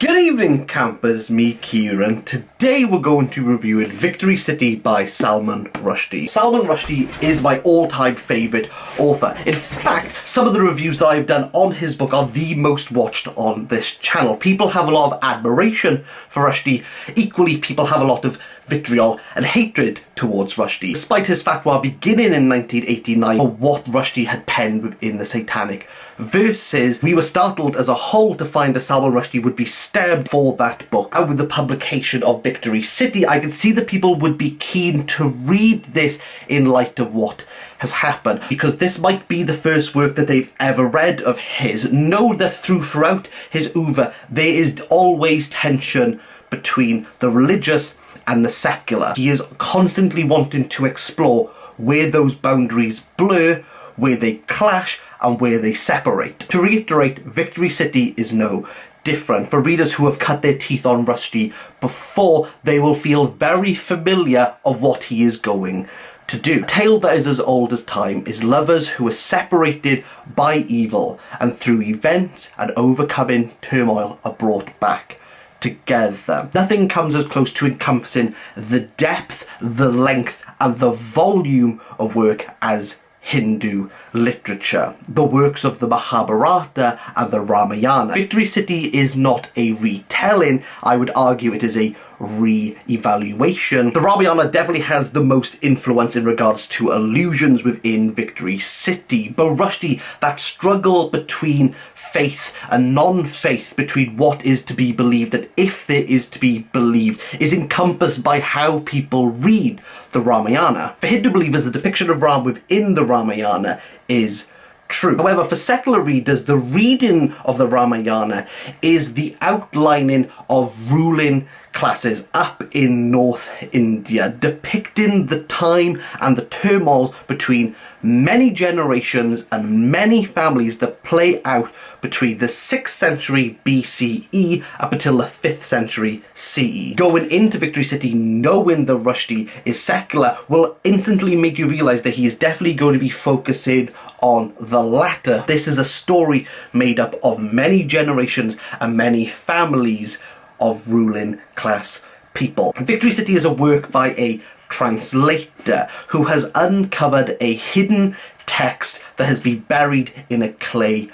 Good evening campers, me Kieran. Today we're going to review Victory City by Salman Rushdie. Salman Rushdie is my all-time favourite author. In fact, some of the reviews that I've done on his book are the most watched on this channel. People have a lot of admiration for Rushdie. Equally, people have a lot of vitriol and hatred towards Rushdie. Despite his fatwa beginning in 1989 for what Rushdie had penned within the Satanic Verses, we were startled as a whole to find that Salman Rushdie would be stabbed for that book. And with the publication of Victory City, I could see that people would be keen to read this in light of what has happened, because this might be the first work that they've ever read of his. Know that throughout his oeuvre there is always tension between the religious and the secular. He is constantly wanting to explore where those boundaries blur, where they clash, and where they separate. To reiterate, Victory City is no different. For readers who have cut their teeth on Rushdie before, they will feel very familiar of what he is going to do. A tale that is as old as time is lovers who are separated by evil, and through events and overcoming turmoil are brought back together. Nothing comes as close to encompassing the depth, the length, and the volume of work as Hindu literature. The works of the Mahabharata and the Ramayana. Victory City is not a retelling, I would argue it is a re-evaluation. The Ramayana definitely has the most influence in regards to allusions within Victory City, but Rushdie, that struggle between faith and non-faith, between what is to be believed and if there is to be believed, is encompassed by how people read the Ramayana. For Hindu believers, the depiction of Ram within the Ramayana is true. However, for secular readers, the reading of the Ramayana is the outlining of ruling classes up in North India, depicting the time and the turmoil between many generations and many families that play out between the 6th century BCE up until the 5th century CE. Going into Victory City knowing that Rushdie is secular will instantly make you realise that he is definitely going to be focusing on the latter. This is a story made up of many generations and many families of ruling class people. Victory City is a work by a translator who has uncovered a hidden text that has been buried in a clay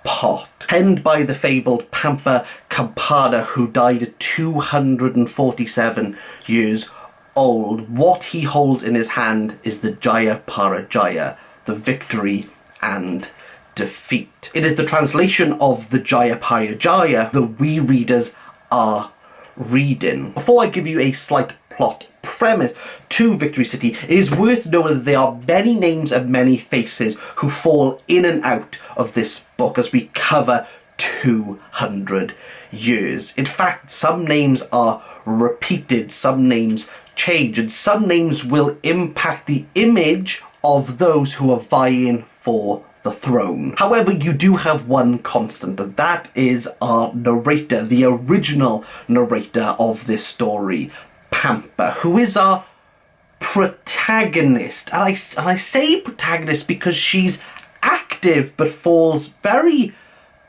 pot. Penned by the fabled Pampa Kampada, who died at 247 years old. What he holds in his hand is the Jaya Parajaya, the victory and defeat. It is the translation of the Jaya Parajaya that we readers are reading. Before I give you a slight plot premise to Victory City, it is worth noting that there are many names and many faces who fall in and out of this book as we cover 200 years. In fact, some names are repeated, some names change, and some names will impact the image of those who are vying for the throne. However, you do have one constant, and that is our narrator, the original narrator of this story, Pampa, who is our protagonist. And I say protagonist because she's active but falls very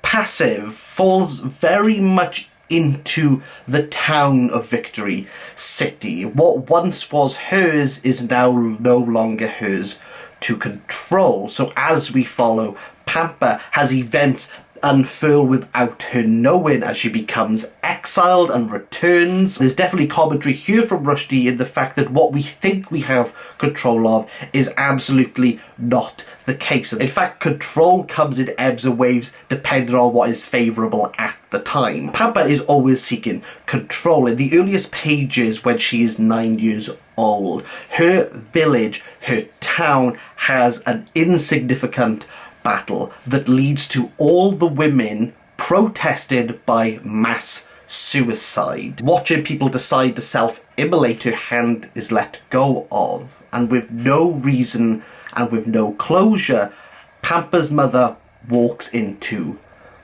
passive, falls very much into the town of Victory City. What once was hers is now no longer hers to control. So as we follow, Pampa has events unfurl without her knowing as she becomes exiled and returns. There's definitely commentary here from Rushdie in the fact that what we think we have control of is absolutely not the case. In fact, control comes in ebbs and waves depending on what is favourable at the time. Pampa is always seeking control. In the earliest pages, when she is 9 years old, her village, her town, has an insignificant battle that leads to all the women protested by mass suicide. Watching people decide to self-immolate, her hand is let go of, and with no reason and with no closure, Pampa's mother walks into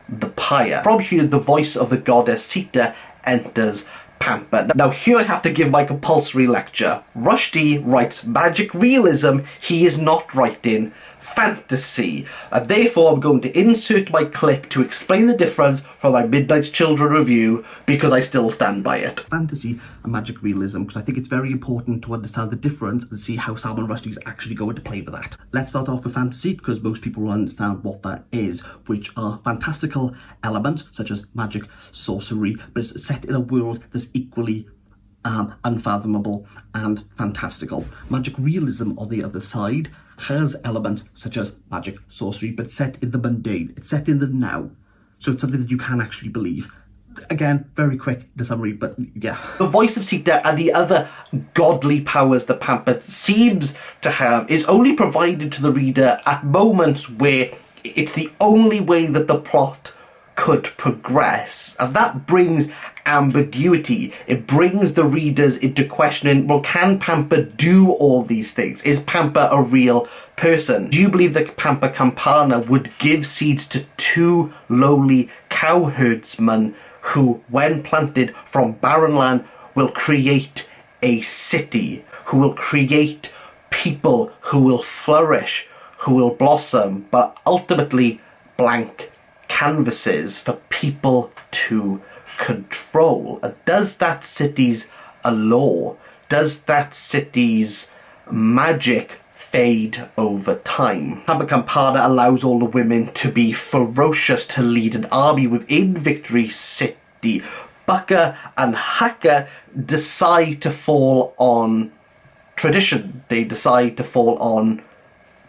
the pyre. From here, the voice of the goddess Sita enters Pampa. Now here I have to give my compulsory lecture. Rushdie writes magic realism. He is not writing fantasy. And therefore I'm going to insert my clip to explain the difference from my Midnight's Children review, because I still stand by it. Fantasy and magic realism, because I think it's very important to understand the difference and see how Salman Rushdie is actually going to play with that. Let's start off with fantasy, because most people will understand what that is, which are fantastical elements such as magic, sorcery, but it's set in a world that's equally unfathomable and fantastical. Magic realism, on the other side, has elements such as magic, sorcery, but set in the mundane. It's set in the now, so it's something that you can actually believe. Again, very quick, the summary, but yeah. The voice of Sita and the other godly powers that Pampa seems to have is only provided to the reader at moments where it's the only way that the plot could progress, and that brings ambiguity. It brings the readers into questioning, well, can Pampa do all these things? Is Pampa a real person? Do you believe that Pampa Campana would give seeds to two lowly cowherdsmen who, when planted from barren land, will create a city, who will create people who will flourish, who will blossom, but ultimately blank canvases for people to control? Does that city's allure, does that city's magic fade over time? Pampa Campana allows all the women to be ferocious, to lead an army within Victory City. Bukka and Hakka decide to fall on tradition. They decide to fall on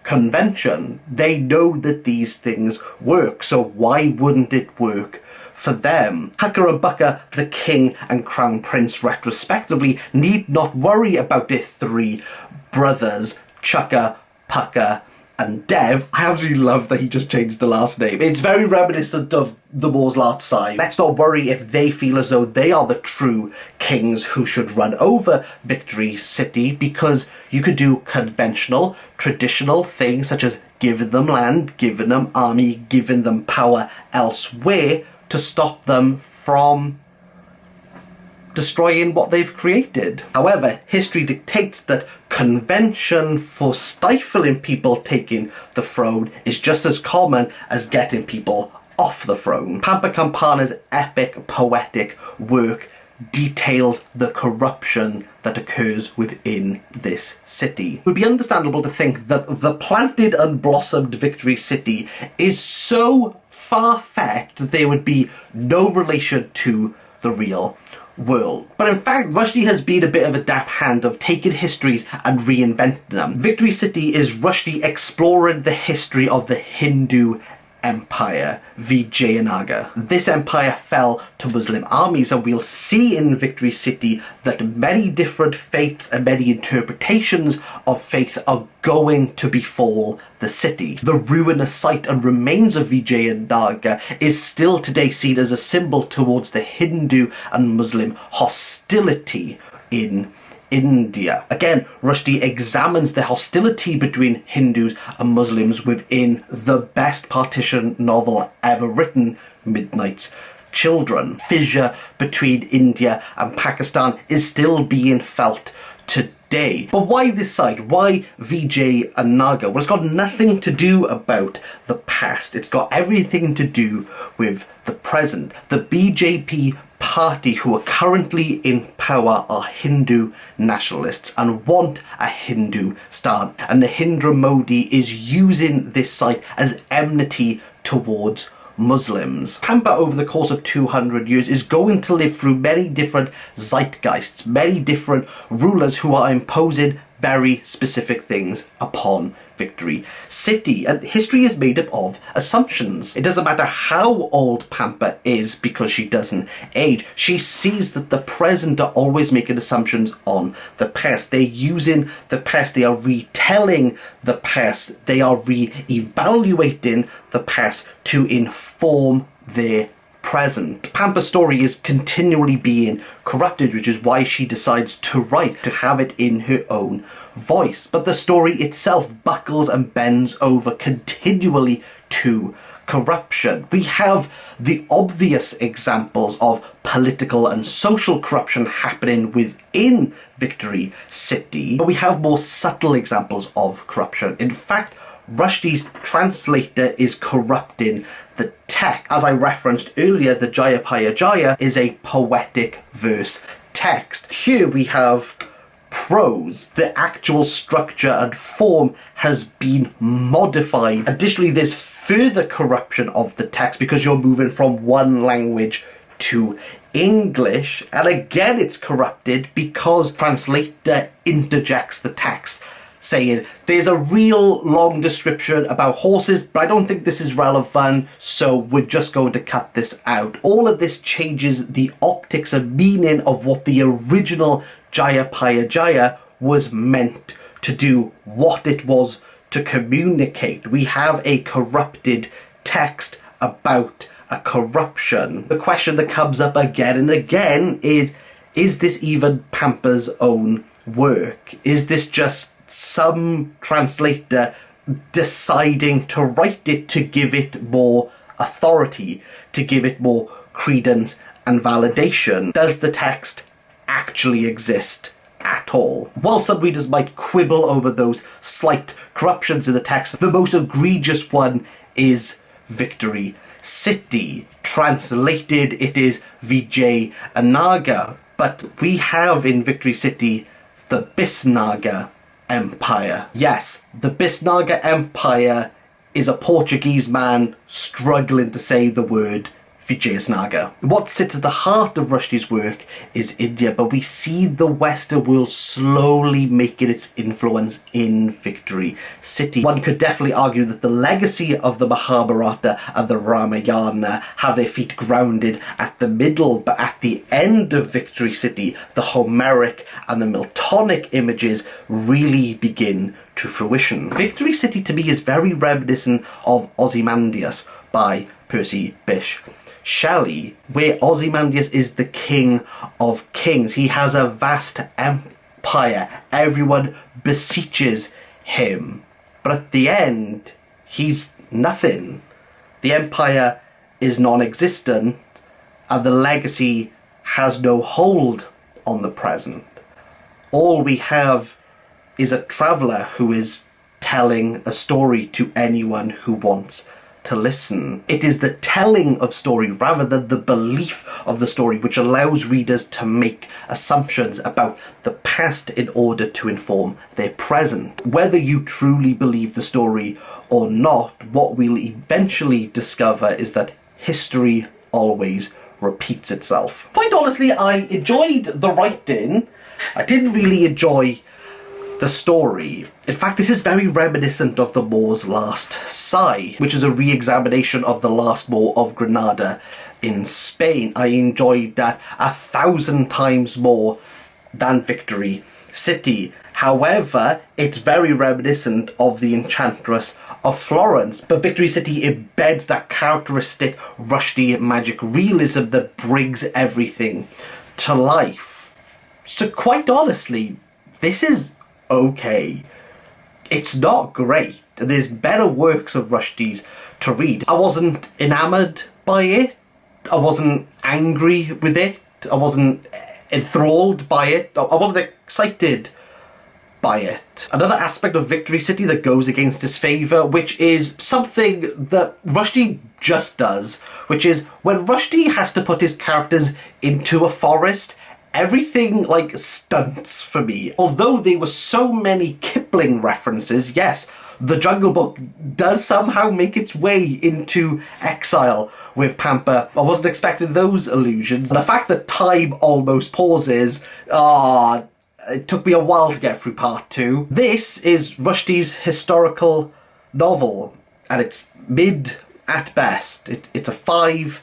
convention. They know that these things work, so why wouldn't it work for them? Hakka and Bukka, the king and crown prince retrospectively, need not worry about their three brothers, Chukka, Pukka and Dev. I absolutely love that he just changed the last name. It's very reminiscent of the Moore's last side. Let's not worry if they feel as though they are the true kings who should run over Victory City, because you could do conventional, traditional things such as giving them land, giving them army, giving them power elsewhere to stop them from destroying what they've created. However, history dictates that convention for stifling people taking the throne is just as common as getting people off the throne. Pampa Campana's epic poetic work details the corruption that occurs within this city. It would be understandable to think that the planted and blossomed Victory City is so far-fetched that there would be no relation to the real world. But in fact, Rushdie has been a bit of a dap hand of taking histories and reinventing them. Victory City is Rushdie exploring the history of the Hindu Empire, Vijayanagar. This empire fell to Muslim armies, and we'll see in Victory City that many different faiths and many interpretations of faith are going to befall the city. The ruinous site and remains of Vijayanagar is still today seen as a symbol towards the Hindu and Muslim hostility in India. Again, Rushdie examines the hostility between Hindus and Muslims within the best partition novel ever written, Midnight's Children. Fissure between India and Pakistan is still being felt today. But why this side? Why Vijayanagar? Well, it's got nothing to do about the past. It's got everything to do with the present. The BJP party, who are currently in power, are Hindu nationalists and want a Hindustan. And Narendra Modi is using this site as enmity towards Muslims. Pampa, over the course of 200 years, is going to live through many different zeitgeists, many different rulers who are imposing very specific things upon Victory City. And history is made up of assumptions. It doesn't matter how old Pampa is, because she doesn't age. She sees that the present are always making assumptions on the past. They're using the past. They are retelling the past. They are re-evaluating the past to inform their present. Pampa's story is continually being corrupted, which is why she decides to write, to have it in her own voice. But the story itself buckles and bends over continually to corruption. We have the obvious examples of political and social corruption happening within Victory City, but we have more subtle examples of corruption. In fact, Rushdie's translator is corrupting the text. As I referenced earlier, the Jayapaya Jaya is a poetic verse text. Here we have prose. The actual structure and form has been modified. Additionally, there's further corruption of the text because you're moving from one language to English, and again it's corrupted because translator interjects the text, saying there's a real long description about horses, but I don't think this is relevant, so we're just going to cut this out. All of this changes the optics and meaning of what the original Jayapaya Jaya was meant to do, what it was to communicate. We have a corrupted text about a corruption. The question that comes up again and again is this even Pamper's own work? Is this just some translator deciding to write it to give it more authority, to give it more credence and validation? Does the text actually exist at all? While some readers might quibble over those slight corruptions in the text, the most egregious one is Victory City. Translated, it is Vijay Anaga, but we have in Victory City the Bisnaga Empire. Yes, the Bisnaga Empire is a Portuguese man struggling to say the word Vijayasnaga. What sits at the heart of Rushdie's work is India, but we see the Western world slowly making its influence in Victory City. One could definitely argue that the legacy of the Mahabharata and the Ramayana have their feet grounded at the middle, but at the end of Victory City, the Homeric and the Miltonic images really begin to fruition. Victory City to me is very reminiscent of Ozymandias by Percy Bysshe Shelley, where Ozymandias is the king of kings. He has a vast empire. Everyone beseeches him. But at the end, he's nothing. The empire is non-existent, and the legacy has no hold on the present. All we have is a traveller who is telling a story to anyone who wants to listen. It is the telling of story rather than the belief of the story which allows readers to make assumptions about the past in order to inform their present. Whether you truly believe the story or not, what we'll eventually discover is that history always repeats itself. Quite honestly, I enjoyed the writing. I didn't really enjoy the story. In fact, this is very reminiscent of the Moor's Last Sigh, which is a re-examination of the last Moor of Granada in Spain. I enjoyed that 1,000 times more than Victory City. However, it's very reminiscent of the Enchantress of Florence, but Victory City embeds that characteristic Rushdie magic realism that brings everything to life. So quite honestly, this is okay. It's not great. There's better works of Rushdie's to read. I wasn't enamoured by it. I wasn't angry with it. I wasn't enthralled by it. I wasn't excited by it. Another aspect of Victory City that goes against his favour, which is something that Rushdie just does, which is when Rushdie has to put his characters into a forest, everything, stunts for me. Although there were so many Kipling references, yes, the Jungle Book does somehow make its way into exile with Pamper. I wasn't expecting those allusions. And the fact that time almost pauses, it took me a while to get through part 2. This is Rushdie's historical novel, and it's mid at best. It's a 5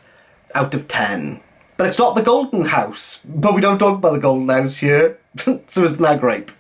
out of 10. But it's not the Golden House. But we don't talk about the Golden House here, so isn't that great?